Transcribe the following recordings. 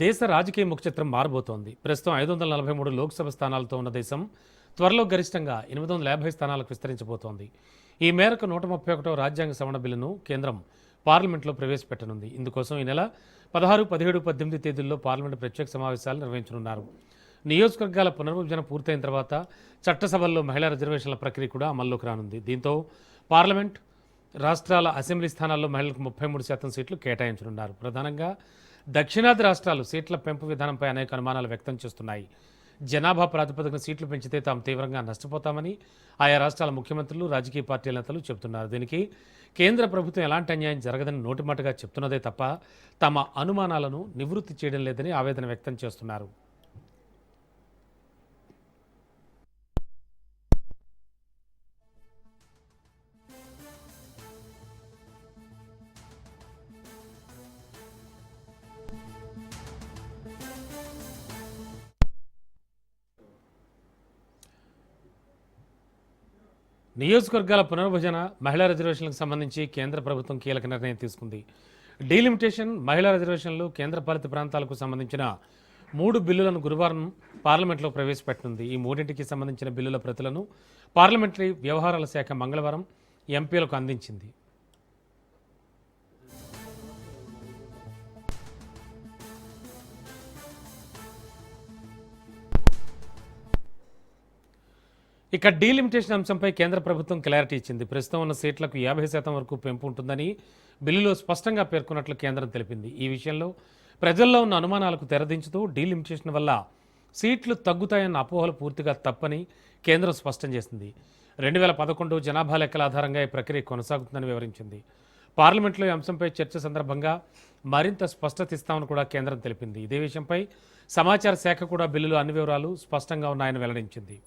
దేశ రాజకీయ ముఖచిత్రం మారబోతోంది. ప్రస్తుతం 543 లోక్సభ స్థానాలతో ఉన్న దేశం త్వరలో గరిష్టంగా 850 స్థానాలకు విస్తరించబోతోంది. ఈ మేరకు 131వ రాజ్యాంగ సవరణ బిల్లును కేంద్రం పార్లమెంట్లో ప్రవేశపెట్టనుంది. ఇందుకోసం ఈ నెల 16, 17, 18 తేదీల్లో పార్లమెంటు ప్రత్యేక సమావేశాలు నిర్వహించనున్నారు. నియోజకవర్గాల పునర్విభజన పూర్తయిన తర్వాత చట్టసభల్లో మహిళా రిజర్వేషన్ల ప్రక్రియ కూడా అమల్లోకి రానుంది. దీంతో పార్లమెంట్, రాష్ట్రాల అసెంబ్లీ స్థానాల్లో మహిళలకు 33% సీట్లు కేటాయించనున్నారు. ప్రధానంగా దక్షిణాది రాష్ట్రాలు సీట్ల పెంపు విధానంపై అనేక అనుమానాలు వ్యక్తం చేస్తున్నాయి. జనాభా ప్రాతిపదికన సీట్లు పెంచితే తాము తీవ్రంగా నష్టపోతామని ఆయా రాష్ట్రాల ముఖ్యమంత్రులు, రాజకీయ పార్టీల నేతలు చెబుతున్నారు. దీనికి కేంద్ర ప్రభుత్వం ఎలాంటి అన్యాయం జరగదని నోటిమాటగా చెప్తున్నదే తప్ప తమ అనుమానాలను నివృత్తి చేయడం లేదని ఆవేదన వ్యక్తం చేస్తున్నారు. నియోజకవర్గాల పునర్విభజన, మహిళా రిజర్వేషన్లకు సంబంధించి కేంద్ర ప్రభుత్వం కీలక నిర్ణయం తీసుకుంది. డీలిమిటేషన్, మహిళా రిజర్వేషన్లు, కేంద్రపాలిత ప్రాంతాలకు సంబంధించిన 3 బిల్లులను గురువారం పార్లమెంట్లో ప్రవేశపెట్టనుంది. ఈ మూడింటికి సంబంధించిన బిల్లుల ప్రతులను పార్లమెంటరీ వ్యవహారాల శాఖ మంగళవారం ఎంపీలకు అందించింది. ఇక డీలిమిటేషన్ అంశంపై కేంద్ర ప్రభుత్వం క్లారిటీ ఇచ్చింది. ప్రస్తుతం ఉన్న సీట్లకు 50% వరకు పెంపు ఉంటుందని బిల్లులో స్పష్టంగా పేర్కొన్నట్లు కేంద్రం తెలిపింది. ఈ విషయంలో ప్రజల్లో ఉన్న అనుమానాలకు తెరదించుతూ డీలిమిటేషన్ వల్ల సీట్లు తగ్గుతాయన్న అపోహలు పూర్తిగా తప్పని కేంద్రం స్పష్టం చేసింది. 2011 జనాభా లెక్కల ఆధారంగా ఈ ప్రక్రియ కొనసాగుతుందని వివరించింది. పార్లమెంట్లో ఈ అంశంపై చర్చ సందర్భంగా మరింత స్పష్టత ఇస్తామని కూడా కేంద్రం తెలిపింది. ఇదే విషయంపై సమాచార శాఖ కూడా బిల్లులో అన్ని వివరాలు స్పష్టంగా ఉన్నాయని వెల్లడించింది.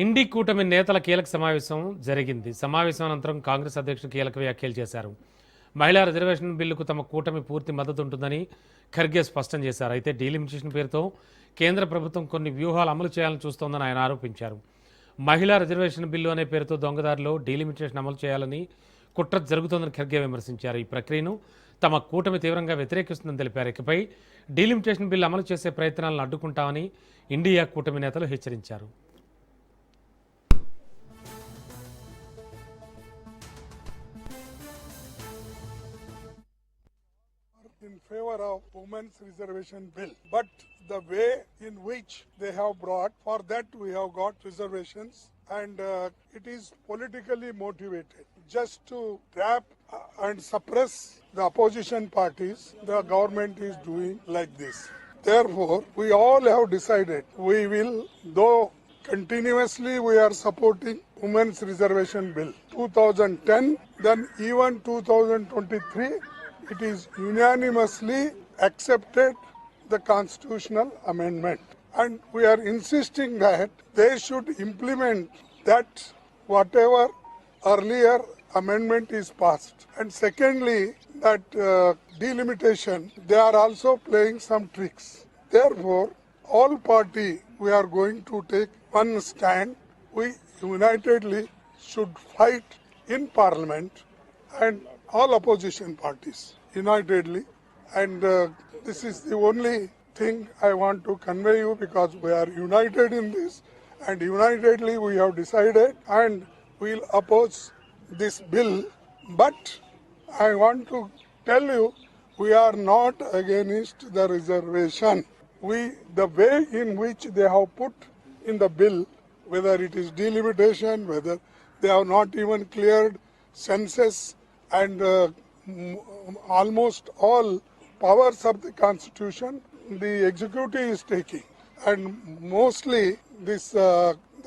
ఇండి కూటమి నేతల కీలక సమావేశం జరిగింది. సమావేశం అనంతరం కాంగ్రెస్ అధ్యక్షుడు కీలక వ్యాఖ్యలు చేశారు. మహిళా రిజర్వేషన్ బిల్లుకు తమ కూటమి పూర్తి మద్దతు ఉంటుందని ఖర్గే స్పష్టం చేశారు. అయితే డీలిమిటేషన్ పేరుతో కేంద్ర ప్రభుత్వం కొన్ని వ్యూహాలు అమలు చేయాలని చూస్తోందని ఆయన ఆరోపించారు. మహిళా రిజర్వేషన్ బిల్లు అనే పేరుతో దొంగదారిలో డీలిమిటేషన్ అమలు చేయాలని కుట్ర జరుగుతోందని ఖర్గే విమర్శించారు. ఈ ప్రక్రియను తమ కూటమి తీవ్రంగా వ్యతిరేకిస్తుందని తెలిపారు. ఇకపై డీలిమిటేషన్ బిల్లు అమలు చేసే ప్రయత్నాలను అడ్డుకుంటామని ఇండియా కూటమి నేతలు హెచ్చరించారు. In favor of women's reservation bill, but the way in which they have brought, for that we have got reservations, and it is politically motivated just to trap and suppress the opposition parties. The government is doing like this. Therefore, we all have decided we will, though continuously we are supporting women's reservation bill 2010, then even 2023, it is unanimously accepted the constitutional amendment, and we are insisting that they should implement that whatever earlier amendment is passed. And secondly, that delimitation, they are also playing some tricks. Therefore, all party we are going to take one stand. We unitedly should fight in parliament, and all opposition parties unitedly, and this is the only thing I want to convey you, because we are united in this, and unitedly we have decided and we'll oppose this bill. But I want to tell you, we are not against the reservation. The way in which they have put in the bill, whether it is delimitation, whether they have not even cleared census, and almost all powers of the constitution the executive is taking, and mostly this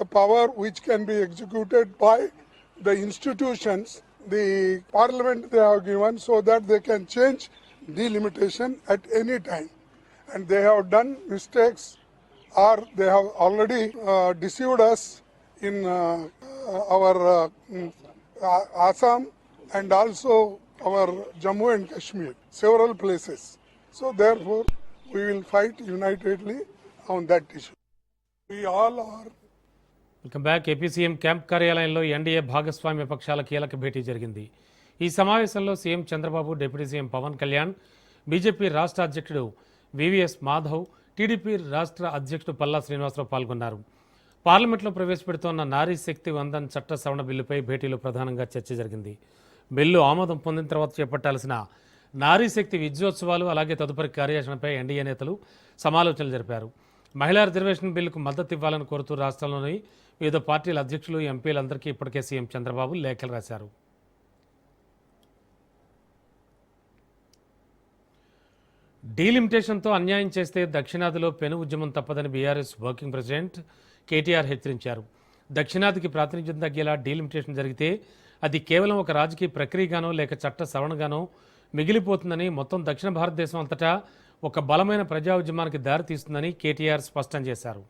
the power which can be executed by the institutions, the parliament they have given, so that they can change delimitation at any time, and they have done mistakes, or they have already deceived us in our Assam and also our Jammu and Kashmir, several places. So therefore, we will fight unitedly on that issue. We all are. Welcome back. AP CM camp కార్యాలయంలో NDA భాగస్వామ్య పక్షాల కీలక భేటీ జరిగింది. ఈ సమావేశంలో CM Chandrababu, deputy CM Pawan Kalyan, BJP రాష్ట్ర అధ్యక్షుడు వివిఎస్ మాధవ్, టీడీపీ రాష్ట్ర అధ్యక్షుడు పల్లా శ్రీనివాసరావు పాల్గొన్నారు. పార్లమెంట్లో ప్రవేశపెడుతోన్న నారీ శక్తి వందన్ చట్ట సవరణ బిల్లుపై భేటీలో ప్రధానంగా చర్చ జరిగింది. బిల్లు ఆమోదం పొందిన తర్వాత చేపట్టాల్సిన నారీ శక్తి విజయోత్సవాలు, అలాగే తదుపరి కార్యాచరణపై ఎన్డీఏ నేతలు సమాలోచనలు జరిపారు. మహిళా రిజర్వేషన్ బిల్లుకు మద్దతు ఇవ్వాలని కోరుతూ రాష్ట్రంలోని వివిధ పార్టీల అధ్యక్షులు, ఎంపీలందరికీ ఇప్పటికే సీఎం చంద్రబాబు లేఖలు రాశారు. డీలిమిటేషన్తో అన్యాయం చేస్తే దక్షిణాదిలో పెను ఉద్యమం తప్పదని బీఆర్ఎస్ వర్కింగ్ ప్రెసిడెంట్ కేటీఆర్ హెచ్చరించారు. దక్షిణాదికి ప్రాతినిధ్యం తగ్గేలా డీలిమిటేషన్ జరిగితే అది కేవలం ఒక రాజకీయ ప్రక్రియగానో లేక చట్ట సవరణగానో మిగిలిపోతుందని, మొత్తం దక్షిణ భారతదేశం అంతటా ఒక బలమైన ప్రజా ఉద్యమానికి దారితీస్తుందని కేటీఆర్ స్పష్టం చేశారు.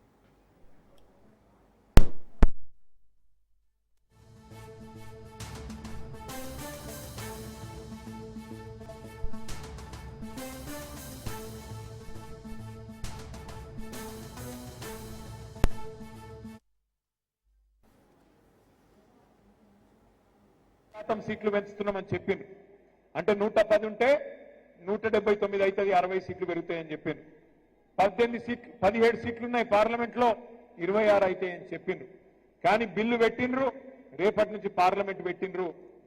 సీట్లు పెంచుతున్నామని చెప్పింది. అంటే 110 ఉంటే 179 అవుతుంది, 60 సీట్లు పెరుగుతాయని చెప్పింది. 17 సీట్లు ఉన్నాయి పార్లమెంట్లో, 26 అవుతాయని చెప్పిండ్రు. కానీ బిల్లు పెట్టిండ్రు, రేపటి నుంచి పార్లమెంట్ పెట్టిండ్రు.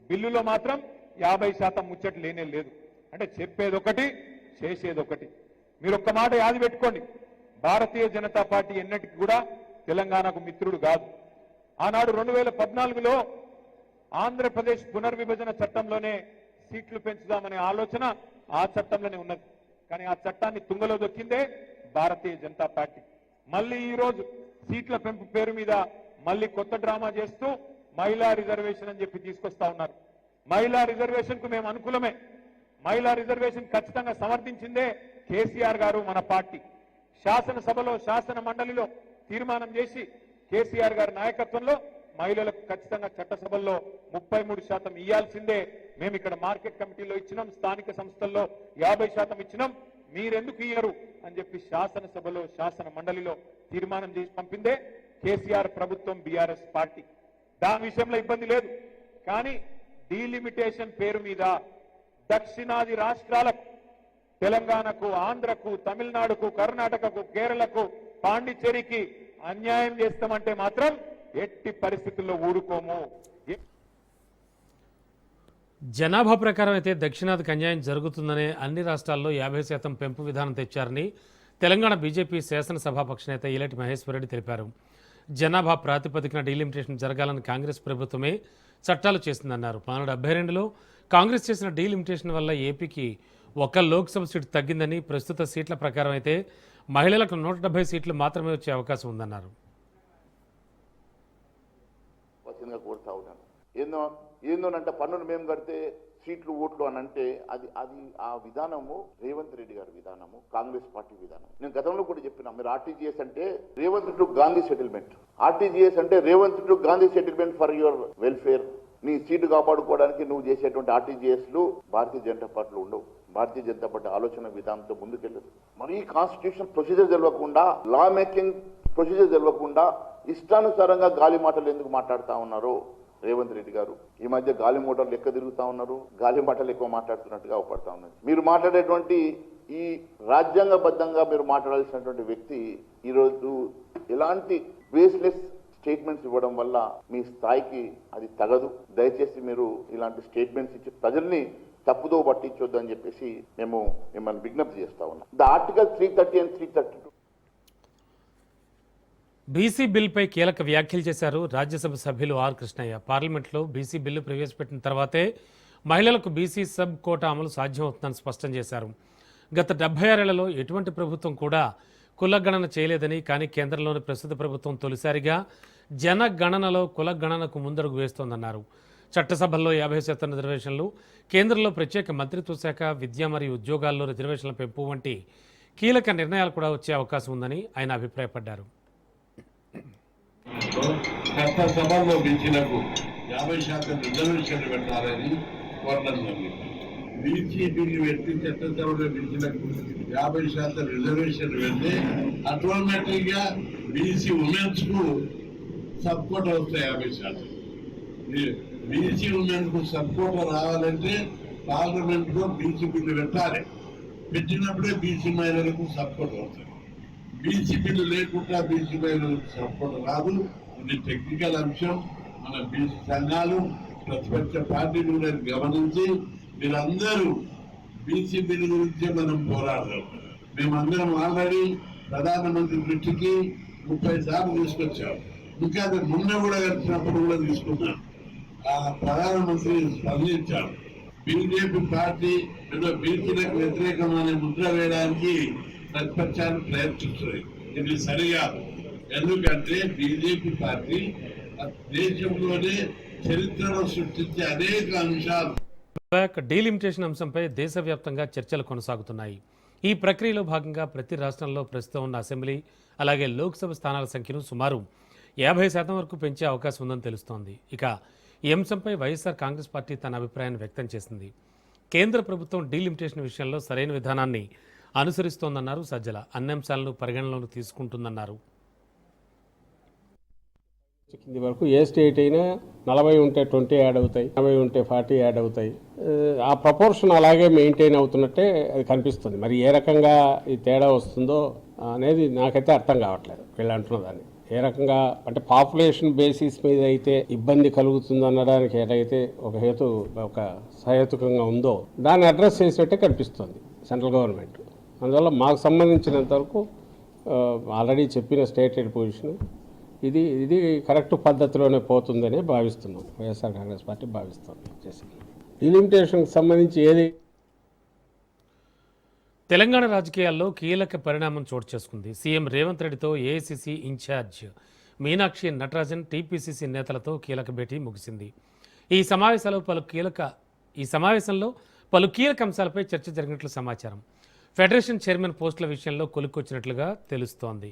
బిల్లులో మాత్రం 50% ముచ్చట లేనే లేదు. అంటే చెప్పేది ఒకటి, చేసేది ఒకటి. మీరు ఒక్క మాట యాది పెట్టుకోండి, భారతీయ జనతా పార్టీ ఎన్నటికి కూడా తెలంగాణకు మిత్రుడు కాదు. ఆనాడు 2014లో ఆంధ్రప్రదేశ్ పునర్విభజన చట్టంలోనే సీట్లు పెంచుదామనే ఆలోచన ఆ చట్టంలోనే ఉన్నది. కానీ ఆ చట్టాన్ని తుంగలో దొక్కిందే భారతీయ జనతా పార్టీ. మళ్ళీ ఈ రోజు సీట్ల పెంపు పేరు మీద మళ్ళీ కొత్త డ్రామా చేస్తూ మహిళా రిజర్వేషన్ అని చెప్పి తీసుకొస్తా ఉన్నారు. మహిళా రిజర్వేషన్ కు మేము అనుకూలమే. మహిళా రిజర్వేషన్ ఖచ్చితంగా సమర్థించిందే కేసీఆర్ గారు, మన పార్టీ. శాసనసభలో, శాసన మండలిలో తీర్మానం చేసి కేసీఆర్ గారి నాయకత్వంలో మహిళలకు ఖచ్చితంగా చట్టసభల్లో 33% ఇవ్వాల్సిందే. మేము ఇక్కడ మార్కెట్ కమిటీలో ఇచ్చినాం, స్థానిక సంస్థల్లో 50% ఇచ్చినాం, మీరెందుకు ఇయ్యరు అని చెప్పి శాసనసభలో, శాసన మండలిలో తీర్మానం చేసి పంపిందే కేసీఆర్ ప్రభుత్వం, బీఆర్ఎస్ పార్టీ. దాని విషయంలో ఇబ్బంది లేదు. కానీ డీలిమిటేషన్ పేరు మీద దక్షిణాది రాష్ట్రాలకు, తెలంగాణకు, ఆంధ్రకు, తమిళనాడుకు, కర్ణాటకకు, కేరళకు, పాండిచ్చేరికి అన్యాయం చేస్తామంటే మాత్రం ఎట్టి పరిస్థితుల్లో ఊరుకోము. జనాభా ప్రకారం అయితే దక్షిణాదికి అన్యాయం జరుగుతుందనే అన్ని రాష్ట్రాల్లో 50% పెంపు విధానం తెచ్చారని తెలంగాణ బీజేపీ శాసనసభాపక్ష నేత ఈలటి మహేశ్వరరెడ్డి తెలిపారు. జనాభా ప్రాతిపదికన డీలిమిటేషన్ జరగాలని కాంగ్రెస్ ప్రభుత్వమే చట్టాలు చేసిందన్నారు. 1972లో కాంగ్రెస్ చేసిన డీలిమిటేషన్ వల్ల ఏపీకి ఒక లోక్సభ సీటు తగ్గిందని, ప్రస్తుత సీట్ల ప్రకారం అయితే మహిళలకు 170 సీట్లు మాత్రమే వచ్చే అవకాశం ఉందన్నారు. కోరుతా ఉన్నాను. ఏందోనంటే పన్నులు మేము కడితే సీట్లు ఓట్లు అని అంటే అది ఆ విధానము రేవంత్ రెడ్డి గారి విధానము, కాంగ్రెస్ పార్టీ విధానం. నేను గతంలో కూడా చెప్పినా, మీరు ఆర్టీజీఎస్ అంటే Revanth to Gandhi settlement, RTGS అంటే Revanth to Gandhi settlement for your welfare. నీ సీటు కాపాడుకోవడానికి నువ్వు చేసేటువంటి ఆర్టీజీఎస్లు భారతీయ జనతా పార్టీలో ఉండవు. భారతీయ జనతా పార్టీ ఆలోచన విధానంతో ముందుకెళ్ళదు. మరి కాన్స్టిట్యూషన్ ప్రొసీజర్ తెలియకుండా, లా మేకింగ్ ప్రొసీజర్ తెలియకుండా ఇష్టానుసారంగా గాలి మాటలు ఎందుకు మాట్లాడుతూ ఉన్నారో రేవంత్ రెడ్డి గారు. ఈ మధ్య గాలి మోటార్లు ఎక్కువ తిరుగుతూ ఉన్నారు, గాలి మాటలు ఎక్కువ మాట్లాడుతున్నట్టుగా అవపడతా ఉన్నది. మీరు మాట్లాడేటువంటి ఈ రాజ్యాంగబద్ధంగా మీరు మాట్లాడాల్సినటువంటి వ్యక్తి ఈరోజు ఎలాంటి బేస్లెస్ స్టేట్మెంట్స్ ఇవ్వడం వల్ల మీ స్థాయికి అది తగదు. దయచేసి మీరు ఇలాంటి స్టేట్మెంట్స్ ఇచ్చి ప్రజల్ని తప్పుదో పట్టించొద్దు అని చెప్పేసి మేము మిమ్మల్ని విజ్ఞప్తి చేస్తా ఉన్నాం. The article 330 and 332. బీసీ బిల్లుపై కీలక వ్యాఖ్యలు చేశారు రాజ్యసభ సభ్యులు ఆర్ కృష్ణయ్య. పార్లమెంట్లో బీసీ బిల్లు ప్రవేశపెట్టిన తర్వాతే మహిళలకు బీసీ సబ్ కోటా అమలు సాధ్యమవుతుందని స్పష్టం చేశారు. గత 76 ఏళ్లలో ఎటువంటి ప్రభుత్వం కూడా కులగణన చేయలేదని, కానీ కేంద్రంలోని ప్రస్తుత ప్రభుత్వం తొలిసారిగా జనగణనలో కులగణనకు ముందడుగు వేస్తోందన్నారు. చట్టసభల్లో 50% రిజర్వేషన్లు, కేంద్రంలో ప్రత్యేక మంత్రిత్వ శాఖ, విద్య మరియు ఉద్యోగాల్లో రిజర్వేషన్ల పెంపు వంటి కీలక నిర్ణయాలు కూడా వచ్చే అవకాశం ఉందని ఆయన అభిప్రాయపడ్డారు. చట్టసభల్లో పెంచినకు 50% రిజర్వేషన్లు పెట్టాలని కోరడం జరిగింది. బీసీ బిల్లు పెట్టి చట్టసభలో బీసీలకు 50% రిజర్వేషన్ పెడితే ఆటోమేటిక్ గా బీసీ ఉమెన్స్ కు సపోర్ట్ వస్తాయి 50%. బీసీ ఉమెన్స్ కు సపోర్ట్ రావాలంటే పార్లమెంట్ లో బీసీ బిల్లు పెట్టాలి. పెట్టినప్పుడే బీసీ మహిళలకు సపోర్ట్ అవుతుంది. బీసీ బిల్లు లేకుండా బీసీ మహిళలకు సపోర్ట్ రాదు. ఇది టెక్నికల్ అంశం. మన బీసీ సంఘాలు, ప్రతిపక్ష పార్టీలు కూడా గమనించి మీరందరూ బీసీ బిల్లు గురించే మనం పోరాడదాం. మేమందరం ఆల్రెడీ ప్రధానమంత్రి దృష్టికి 30 సార్లు తీసుకొచ్చాం. ఇంకా అది మొన్న కూడా కలిసినప్పుడు కూడా తీసుకున్నాం. ఆ ప్రధానమంత్రి స్పందించారు. బీజేపీ పార్టీ బీసీలకు వ్యతిరేకమైన ముద్ర వేయడానికి ప్రతిపక్షాలు ప్రయత్నిస్తున్నాయి. ఇది సరికాదు. ఎందుకంటే బీజేపీ పార్టీ దేశంలోనే చరిత్రను సృష్టించే అనేక అంశాలు. డీలిమిటేషన్ అంశంపై దేశవ్యాప్తంగా చర్చలు కొనసాగుతున్నాయి. ఈ ప్రక్రియలో భాగంగా ప్రతి రాష్ట్రంలో ప్రస్తుతం ఉన్న అసెంబ్లీ అలాగే లోక్సభ స్థానాల సంఖ్యను సుమారు 50% వరకు పెంచే అవకాశం ఉందని తెలుస్తోంది. ఇక ఈ అంశంపై వైఎస్ఆర్ కాంగ్రెస్ పార్టీ తన అభిప్రాయాన్ని వ్యక్తం చేసింది. కేంద్ర ప్రభుత్వం డీలిమిటేషన్ విషయంలో సరైన విధానాన్ని అనుసరిస్తోందన్నారు సజ్జల. అన్ని అంశాలను పరిగణనలోకి తీసుకుంటుందన్నారు. కింది వరకు ఏ స్టేట్ అయినా 40 ఉంటే 20 యాడ్ అవుతాయి, 40 ఉంటే 40 యాడ్ అవుతాయి. ఆ ప్రపోర్షన్ అలాగే మెయింటైన్ అవుతున్నట్టే అది కనిపిస్తుంది. మరి ఏ రకంగా ఈ తేడా వస్తుందో అనేది నాకైతే అర్థం కావట్లేదు. వీళ్ళు అంటున్న దాన్ని ఏ రకంగా అంటే పాపులేషన్ బేసిస్ మీద అయితే ఇబ్బంది కలుగుతుంది అనడానికి ఏదైతే ఒక సహేతుకంగా ఉందో దాన్ని అడ్రస్ చేసేట్టే కనిపిస్తుంది సెంట్రల్ గవర్నమెంట్. అందువల్ల మాకు సంబంధించినంత వరకు ఆల్రెడీ చెప్పిన స్టేటెడ్ పొజిషన్ ఇది కరెక్ట్ పద్ధతిలోనే పోతుందని భావిస్తున్నాం. వైఎస్ఆర్ కాంగ్రెస్ పార్టీ భావిస్తుంది. డిలిమిటేషన్కి సంబంధించి ఏది తెలంగాణ రాజకీయాల్లో కీలక పరిణామం చోటు చేసుకుంది. సీఎం రేవంత్ రెడ్డితో AICC incharge Meenakshi Natarajan TPCC నేతలతో కీలక భేటీ ముగిసింది. ఈ సమావేశంలో పలు కీలక అంశాలపై చర్చ జరిగినట్లు సమాచారం. ఫెడరేషన్ చైర్మన్ పోస్టుల విషయంలో కొలుక్కొచ్చినట్లుగా తెలుస్తోంది.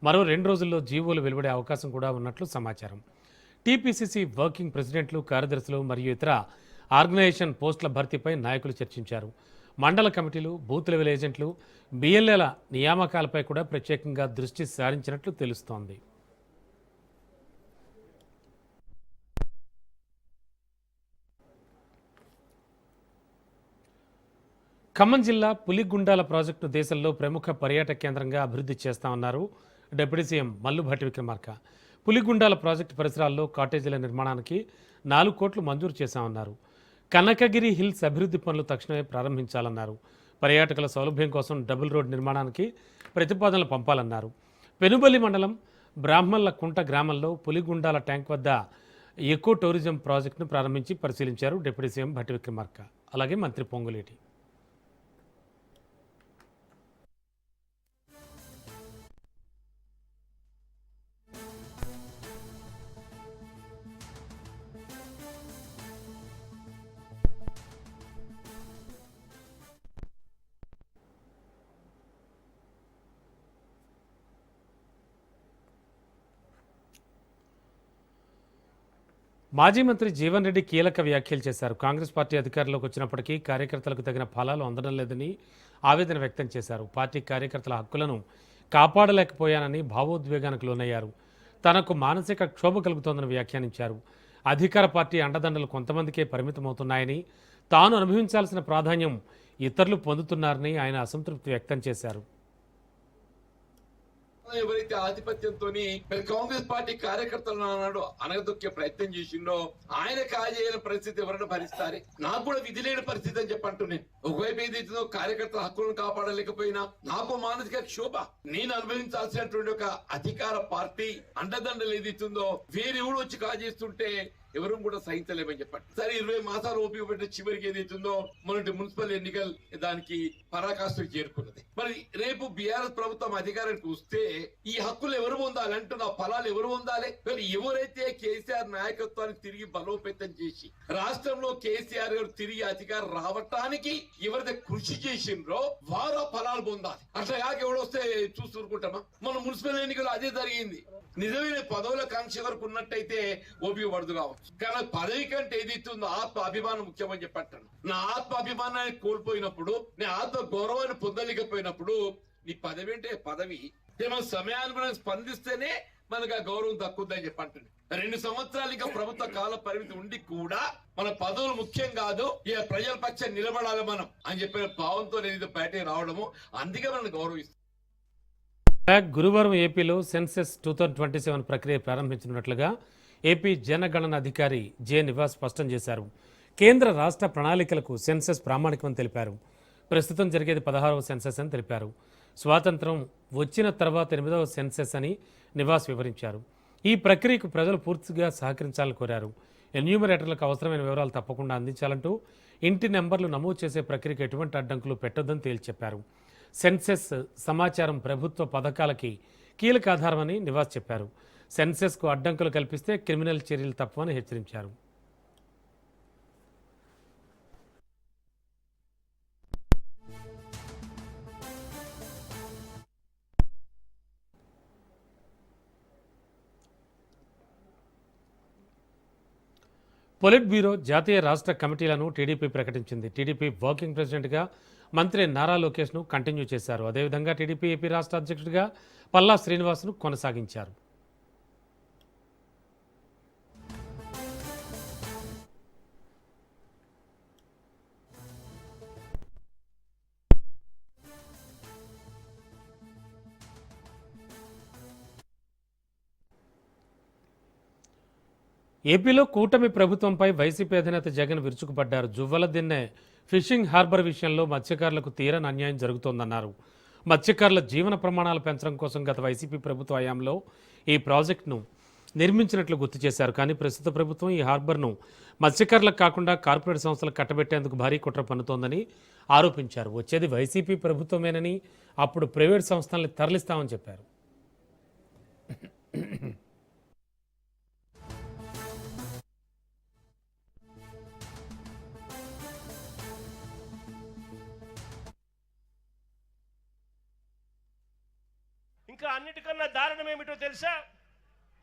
మరో 2 రోజుల్లో జీవోలు వెలువడే అవకాశం కూడా ఉన్నట్లు సమాచారం. టీపీసీసీ వర్కింగ్ ప్రెసిడెంట్లు, కార్యదర్శులు మరియు ఇతర ఆర్గనైజేషన్ పోస్టుల భర్తీపై నాయకులు చర్చించారు. మండల కమిటీలు, బూత్ లెవెల్ ఏజెంట్లు, బిఎల్ఏల నియామకాలపై కూడా ప్రత్యేకంగా దృష్టి సారించినట్లు తెలుస్తోంది. ఖమ్మం జిల్లా పులిగుండాల ప్రాజెక్టు దేశంలో ప్రముఖ పర్యాటక కేంద్రంగా అభివృద్ధి చేస్తామన్నారు deputy CM Mallu Bhatti Vikramarka. Puligundala project పరిసరాల్లో కాటేజీల నిర్మాణానికి 4 కోట్లు మంజూరు చేశామన్నారు. కనకగిరి హిల్స్ అభివృద్ధి పనులు తక్షణమే ప్రారంభించాలన్నారు. పర్యాటకుల సౌలభ్యం కోసం డబుల్ రోడ్ నిర్మాణానికి ప్రతిపాదనలు పంపాలన్నారు. పెనుబల్లి మండలం బ్రాహ్మణుల కుంట గ్రామంలో పులిగుండాల ట్యాంక్ వద్ద ఎకో టూరిజం ప్రాజెక్టును ప్రారంభించి పరిశీలించారు డిప్యూటీ సీఎం భట్టి విక్రమార్క, అలాగే మంత్రి పొంగులేటి. మాజీ మంత్రి జీవన్ రెడ్డి కీలక వ్యాఖ్యలు చేశారు. కాంగ్రెస్ పార్టీ అధికారంలోకి వచ్చినప్పటికీ కార్యకర్తలకు తగిన ఫలాలు అందడం లేదని ఆవేదన వ్యక్తం చేశారు. పార్టీ కార్యకర్తల హక్కులను కాపాడలేకపోయానని భావోద్వేగానికి లోనయ్యారు. తనకు మానసిక క్షోభ కలుగుతోందని వ్యాఖ్యానించారు. అధికార పార్టీ అండదండలు కొంతమందికే పరిమితమవుతున్నాయని, తాను అనుభవించాల్సిన ప్రాధాన్యం ఇతరులు పొందుతున్నారని ఆయన అసంతృప్తి వ్యక్తం చేశారు. ఎవరైతే ఆధిపత్యంతో కాంగ్రెస్ పార్టీ కార్యకర్తలను అన్నాడు అనగదొక్కే ప్రయత్నం చేసిండో ఆయన కాజేయని పరిస్థితి ఎవరైనా భరిస్తారు. నాకు కూడా విధి లేని పరిస్థితి అని చెప్పంటున్నాను. ఒకవైపు ఏదైతుందో కార్యకర్తల హక్కులను కాపాడలేకపోయినా నాకు మానసిక క్షోభ, నేను అనుభవించాల్సినటువంటి ఒక అధికార పార్టీ అండదండలు ఏదైతుందో వేరెవడు వచ్చి కాజేస్తుంటే ఎవరు కూడా సహించలేమని చెప్పండి. సరే 20 మాసాలు ఓపిక పెట్టిన చివరికి ఏదైతుందో మొన్నటి మున్సిపల్ ఎన్నికలు దానికి పరాకాష్ఠకు చేరుకున్నది. మరి రేపు బీఆర్ఎస్ ప్రభుత్వం అధికారానికి వస్తే ఈ హక్కులు ఎవరు పొందాలి అంటున్న ఫలాలు ఎవరు పొందాలి? మరి ఎవరైతే కేసీఆర్ నాయకత్వాన్ని తిరిగి బలోపేతం చేసి రాష్ట్రంలో కేసీఆర్ గారు తిరిగి అధికారం రావటానికి ఎవరైతే కృషి చేసిండ్రో వారు ఆ ఫలాలు పొందాలి. అట్లా కాక ఎవడొస్తే చూసుకుంటామా? మన మున్సిపల్ ఎన్నికలు అదే జరిగింది. నిజమైన పదవుల కాంక్ష వరకు ఉన్నట్టయితే ఓపిక పడదు కావచ్చు, కానీ పదవి కంటే ఏదైతుందో ఆత్మ అభిమానం ముఖ్యమని చెప్పంటాను. నా ఆత్మ అభిమానాన్ని కోల్పోయినప్పుడు, నీ ఆత్మ గౌరవాన్ని పొందలేకపోయినప్పుడు నీ పదవి అంటే పదవి మన సమయానుగుణంగా స్పందిస్తేనే మనకు ఆ గౌరవం దక్కుద్దని చెప్పంటుంది. 2 సంవత్సరాలు ఇంకా ప్రభుత్వ కాల పరిమితి ఉండి కూడా మన పదవులు ముఖ్యం కాదు, ఇక ప్రజల పక్షం నిలబడాలి మనం అని చెప్పిన భావంతో నేను బయటకు రావడము, అందుకే మనం గౌరవిస్తాం. గురువారం ఏపీలో సెన్సెస్ 2027 ప్రక్రియ ప్రారంభించనున్నట్లుగా ఏపీ జనగణన అధికారి జె నివాస్ స్పష్టం చేశారు. కేంద్ర రాష్ట్ర ప్రణాళికలకు సెన్సెస్ ప్రామాణికమని తెలిపారు. ప్రస్తుతం జరిగేది 16వ సెన్సెస్ అని తెలిపారు. స్వాతంత్రం వచ్చిన తర్వాత 8వ సెన్సెస్ అని నివాస్ వివరించారు. ఈ ప్రక్రియకు ప్రజలు పూర్తిగా సహకరించాలని కోరారు. ఎన్యూమరేటర్లకు అవసరమైన వివరాలు తప్పకుండా అందించాలంటూ ఇంటి నెంబర్లు నమోదు చేసే ప్రక్రియకు ఎటువంటి అడ్డంకులు పెట్టొద్దని తేల్చి చెప్పారు. సెన్సెస్ సమాచారం ప్రభుత్వ పథకాలకి కీలక ఆధారమని నివాస్ చెప్పారు. సెన్సెస్కు అడ్డంకులు కల్పిస్తే క్రిమినల్ చర్యలు తప్పవని హెచ్చరించారు. పొలిట్ బ్యూరో జాతీయ రాష్ట్ర కమిటీలను టీడీపీ ప్రకటించింది. టీడీపీ వర్కింగ్ ప్రెసిడెంట్గా మంత్రి నారా లోకేష్ను కంటిన్యూ చేశారు. అదేవిధంగా టీడీపీ ఏపీ రాష్ట్ర అధ్యక్షుడిగా పల్లా శ్రీనివాస్ను కొనసాగించారు. ఏపీలో కూటమి ప్రభుత్వంపై వైసీపీ అధినేత జగన్ విరుచుకుపడ్డారు. జువ్వలదిన్నె ఫిషింగ్ హార్బర్ విషయంలో మత్స్యకారులకు తీరని అన్యాయం జరుగుతోందన్నారు. మత్స్యకారుల జీవన ప్రమాణాలు పెంచడం కోసం గత వైసీపీ ప్రభుత్వ హయాంలో ఈ ప్రాజెక్టును నిర్మించినట్లు గుర్తు చేశారు. కానీ ప్రస్తుత ప్రభుత్వం ఈ హార్బర్ను మత్స్యకారులకు కాకుండా కార్పొరేట్ సంస్థలకు కట్టబెట్టేందుకు భారీ కుట్ర పన్నుతోందని ఆరోపించారు. వచ్చేది వైసీపీ ప్రభుత్వమేనని, అప్పుడు ప్రైవేట్ సంస్థల్ని తరలిస్తామని చెప్పారు. ఇంకా అన్నిటికన్నా దారుణం ఏమిటో తెలుసా?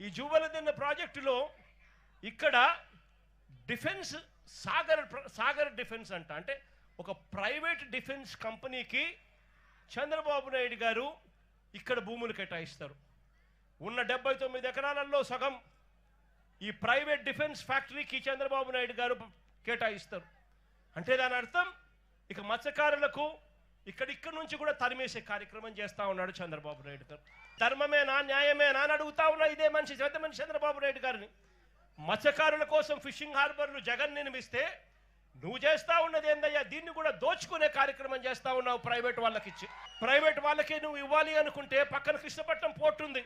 ఈ జువ్వలదిన్నె ప్రాజెక్టులో ఇక్కడ డిఫెన్స్ సాగర్ డిఫెన్స్ అంటే ఒక ప్రైవేట్ డిఫెన్స్ కంపెనీకి చంద్రబాబు నాయుడు గారు ఇక్కడ భూములు కేటాయిస్తారు. ఉన్న 79 ఎకరాలలో సగం ఈ ప్రైవేట్ డిఫెన్స్ ఫ్యాక్టరీకి చంద్రబాబు నాయుడు గారు కేటాయిస్తారు. అంటే దాని అర్థం ఇక మత్స్యకారులకు ఇక్కడ నుంచి కూడా తరిమేసే కార్యక్రమం చేస్తా ఉన్నాడు చంద్రబాబు నాయుడు గారు. ధర్మమేనా, న్యాయమేనా అని అడుగుతా ఉన్నా ఇదే మనిషి చంద్రబాబు నాయుడు గారిని. మత్స్యకారుల కోసం ఫిషింగ్ హార్బర్లు జగన్ నిర్మిస్తే నువ్వు చేస్తా ఉన్నది ఏందయ్యా? దీన్ని కూడా దోచుకునే కార్యక్రమం చేస్తా ఉన్నావు ప్రైవేట్ వాళ్ళకి ఇచ్చి. ప్రైవేట్ వాళ్ళకి నువ్వు ఇవ్వాలి అనుకుంటే పక్కన కృష్ణపట్నం పోర్ట్ ఉంది,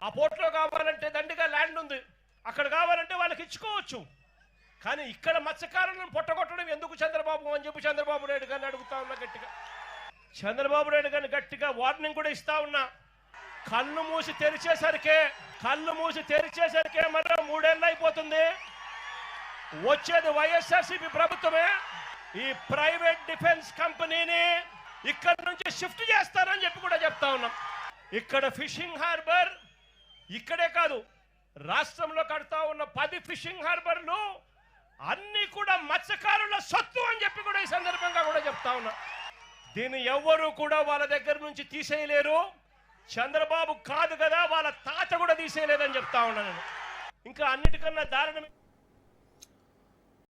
ఆ పోర్ట్లో కావాలంటే దండిగా ల్యాండ్ ఉంది, అక్కడ కావాలంటే వాళ్ళకి ఇచ్చుకోవచ్చు. కానీ ఇక్కడ మత్స్యకారులను పొట్టగొట్టడం ఎందుకు చంద్రబాబు అని చెప్పి చంద్రబాబు నాయుడు గారిని అడుగుతా ఉన్నా గట్టిగా. చంద్రబాబు నాయుడు గారిని గట్టిగా వార్నింగ్ కూడా ఇస్తా ఉన్నా. కళ్ళు మూసి తెరిచేసరికే మరో 3 ఏళ్ళు అయిపోతుంది. వచ్చేది వైఎస్ఆర్సీపీ ప్రభుత్వమే. ఈ ప్రైవేట్ డిఫెన్స్ కంపెనీని ఇక్కడ నుంచి షిఫ్ట్ చేస్తారని చెప్పి కూడా చెప్తా ఉన్నాం. ఇక్కడ ఫిషింగ్ హార్బర్ ఇక్కడే కాదు, రాష్ట్రంలో కడతా ఉన్న 10 ఫిషింగ్ హార్బర్లు అన్ని కూడా మత్స్యకారుల సొత్తు అని చెప్పి కూడా ఈ సందర్భంగా కూడా చెప్తా ఉన్నా. దీన్ని ఎవ్వరూ కూడా వాళ్ళ దగ్గర నుంచి తీసేయలేరు. చంద్రబాబు కాదు కదా, వాళ్ళ తాత కూడా తీసేయలేదని చెప్తా ఉన్నాను. ఇంకా అన్నిటికన్నా దారుణం